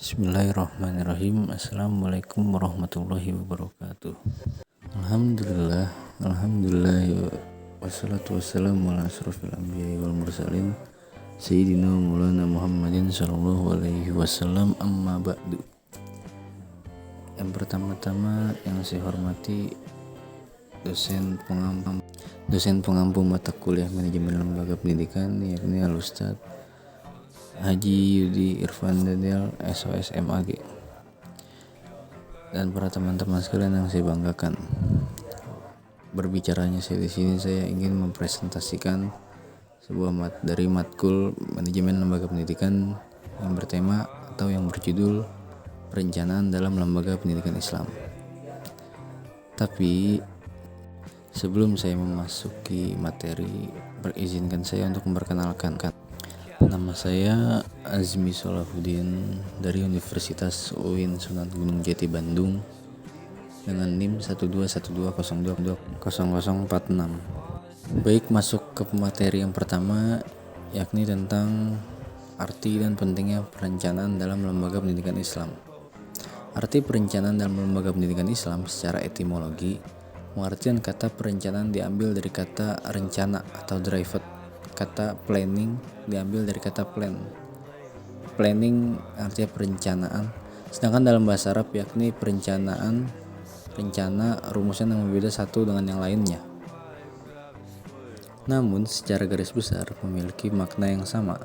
Bismillahirrahmanirrahim. Assalamualaikum warahmatullahi wabarakatuh. Alhamdulillah wassalatu wassalamu ala asrofil anbiya'i wal mursalin Sayyidina Maulana Muhammadin sallallahu alaihi wasallam, amma ba'du. Yang pertama-tama yang saya hormati dosen pengampu mata kuliah manajemen lembaga pendidikan, yakni Al-Ustaz Haji Yudi Irfan Daniel SOS MAG, dan para teman-teman sekalian yang saya banggakan. Berbicaranya saya di sini, saya ingin mempresentasikan sebuah dari matkul manajemen lembaga pendidikan yang bertema atau yang berjudul perencanaan dalam lembaga pendidikan Islam. Tapi sebelum saya memasuki materi, berizinkan saya untuk memperkenalkan. Nama saya Azmi Solahuddin dari Universitas UIN Sunan Gunung Jati Bandung dengan NIM 12120200046. Baik, masuk ke materi yang pertama, yakni tentang arti dan pentingnya perencanaan dalam lembaga pendidikan Islam. Arti perencanaan dalam lembaga pendidikan Islam secara etimologi, pengertian kata perencanaan diambil dari kata rencana atau drive. Kata planning diambil dari kata plan. Planning artinya perencanaan, sedangkan dalam bahasa Arab yakni rencana rumusnya yang berbeda satu dengan yang lainnya. Namun secara garis besar memiliki makna yang sama.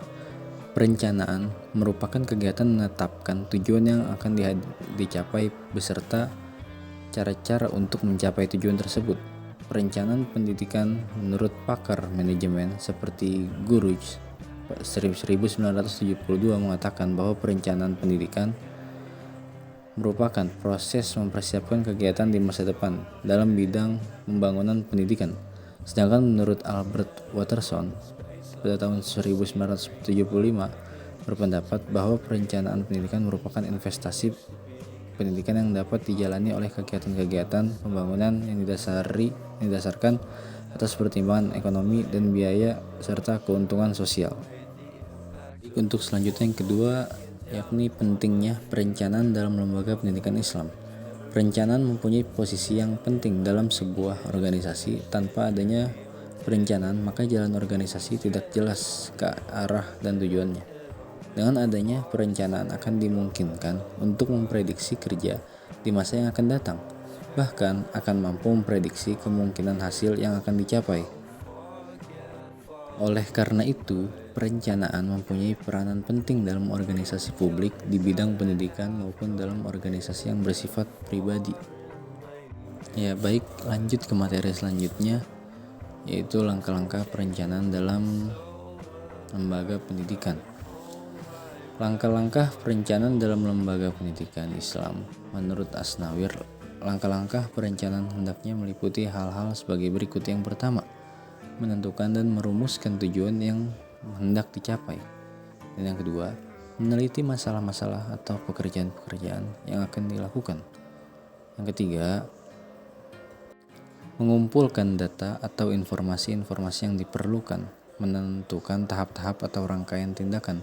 Perencanaan merupakan kegiatan menetapkan tujuan yang akan dicapai beserta cara-cara untuk mencapai tujuan tersebut. Perencanaan pendidikan menurut pakar manajemen seperti Guruj 1972 mengatakan bahwa perencanaan pendidikan merupakan proses mempersiapkan kegiatan di masa depan dalam bidang pembangunan pendidikan. Sedangkan menurut Albert Watterson pada tahun 1975 berpendapat bahwa perencanaan pendidikan merupakan investasi pendidikan yang dapat dijalani oleh kegiatan-kegiatan pembangunan yang didasarkan atas pertimbangan ekonomi dan biaya serta keuntungan sosial. Untuk selanjutnya yang kedua, yakni pentingnya perencanaan dalam lembaga pendidikan Islam. Perencanaan mempunyai posisi yang penting dalam sebuah organisasi. Tanpa adanya perencanaan, maka jalan organisasi tidak jelas ke arah dan tujuannya. Dengan adanya perencanaan akan dimungkinkan untuk memprediksi kerja di masa yang akan datang, bahkan akan mampu memprediksi kemungkinan hasil yang akan dicapai. Oleh karena itu, perencanaan mempunyai peranan penting dalam organisasi publik di bidang pendidikan maupun dalam organisasi yang bersifat pribadi. Ya baik, lanjut ke materi selanjutnya, yaitu langkah-langkah perencanaan dalam lembaga pendidikan. Langkah-langkah perencanaan dalam lembaga pendidikan Islam. Menurut Asnawir, langkah-langkah perencanaan hendaknya meliputi hal-hal sebagai berikut. Yang pertama, menentukan dan merumuskan tujuan yang hendak dicapai. Dan yang kedua, meneliti masalah-masalah atau pekerjaan-pekerjaan yang akan dilakukan. Yang ketiga, mengumpulkan data atau informasi-informasi yang diperlukan, menentukan tahap-tahap atau rangkaian tindakan.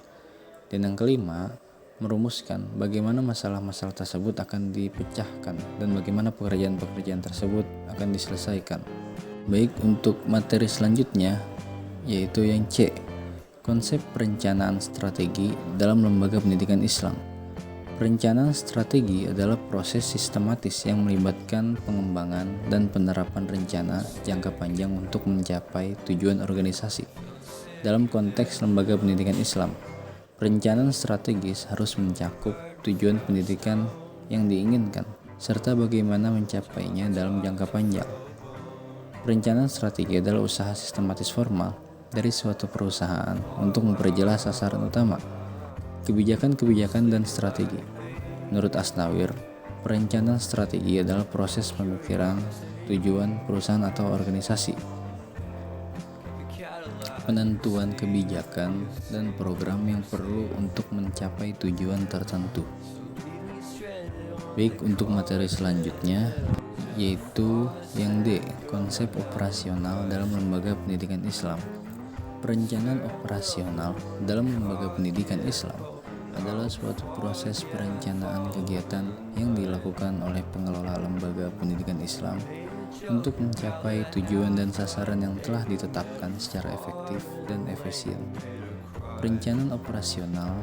Dan yang kelima, merumuskan bagaimana masalah-masalah tersebut akan dipecahkan dan bagaimana pekerjaan-pekerjaan tersebut akan diselesaikan. Baik, untuk materi selanjutnya, yaitu yang C, konsep perencanaan strategi dalam lembaga pendidikan Islam. Perencanaan strategi adalah proses sistematis yang melibatkan pengembangan dan penerapan rencana jangka panjang untuk mencapai tujuan organisasi. Dalam konteks lembaga pendidikan Islam, perencanaan strategis harus mencakup tujuan pendidikan yang diinginkan, serta bagaimana mencapainya dalam jangka panjang. Perencanaan strategi adalah usaha sistematis formal dari suatu perusahaan untuk memperjelas sasaran utama, kebijakan-kebijakan, dan strategi. Menurut Asnawir, perencanaan strategi adalah proses pemikiran tujuan perusahaan atau organisasi, penentuan kebijakan dan program yang perlu untuk mencapai tujuan tertentu. Baik, untuk materi selanjutnya, yaitu yang D, konsep operasional dalam lembaga pendidikan Islam. Perencanaan operasional dalam lembaga pendidikan Islam adalah suatu proses perencanaan kegiatan yang dilakukan oleh pengelola lembaga pendidikan Islam untuk mencapai tujuan dan sasaran yang telah ditetapkan secara efektif dan efisien. Perencanaan operasional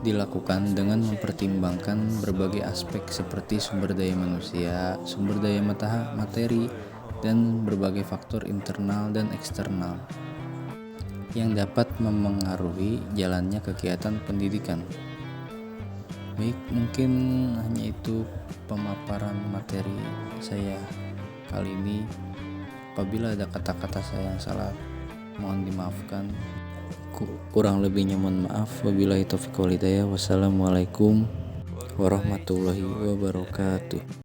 dilakukan dengan mempertimbangkan berbagai aspek seperti sumber daya manusia, sumber daya materi, dan berbagai faktor internal dan eksternal yang dapat memengaruhi jalannya kegiatan pendidikan. Baik, mungkin hanya itu pemaparan materi saya kali ini. Apabila ada kata-kata saya yang salah, mohon dimaafkan. Kurang lebihnya mohon maaf. Wabillahi taufiq wal hidayah. Wassalamualaikum warahmatullahi wabarakatuh.